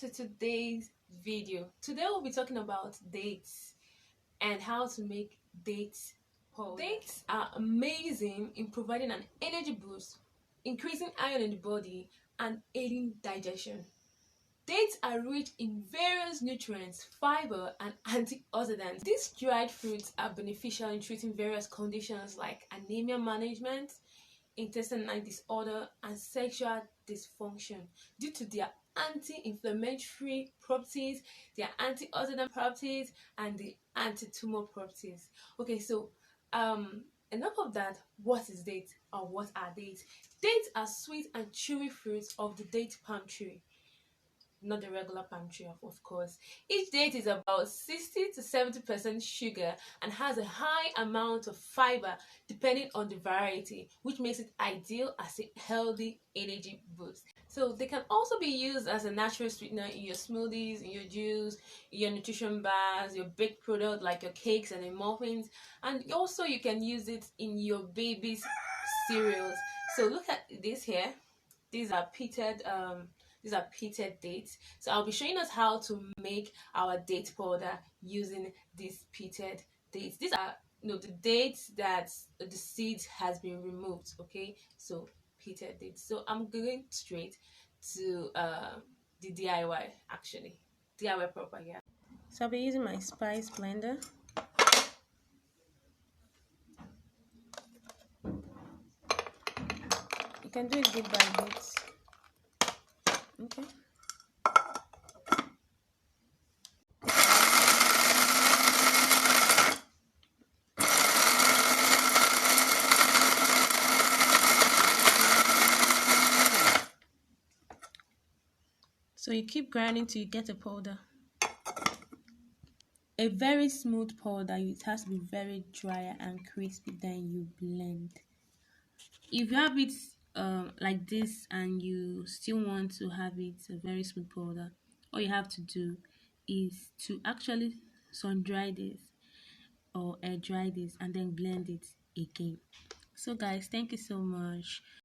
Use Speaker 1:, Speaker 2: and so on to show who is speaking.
Speaker 1: to today's video. Today we'll be talking about dates and how to make dates powder. Dates are amazing in providing an energy boost, increasing iron in the body, and aiding digestion. Dates are rich in various nutrients, fiber, and antioxidants. These dried fruits are beneficial in treating various conditions like anemia management, intestinal disorder, and sexual dysfunction due to their anti-inflammatory properties, their antioxidant properties, and the anti-tumor properties. Okay, so enough of that. What is date, or what are dates? Dates are sweet and chewy fruits of the date palm tree, not the regular palm tree, of course. Each date is about 60 to 70% sugar and has a high amount of fiber depending on the variety, which makes it ideal as a healthy energy boost. So they can also be used as a natural sweetener in your smoothies, in your juice, in your nutrition bars, your baked product like your cakes and your muffins, and also you can use it in your baby's cereals. So look at this here. These are pitted dates. So I'll be showing us how to make our date powder using these pitted dates. These are the dates that the seeds has been removed. Okay, so pitted dates. So I'm going straight to the DIY, actually DIY proper. Yeah, so I'll be using my spice blender. You can do it bit by bit. Okay. So you keep grinding till you get a powder. A very smooth powder. It has to be very dry and crispy. Then you blend. If you have it like this and you still want to have it a very smooth powder, all you have to do is to actually sun dry this or air dry this and then blend it again. So guys, thank you so much.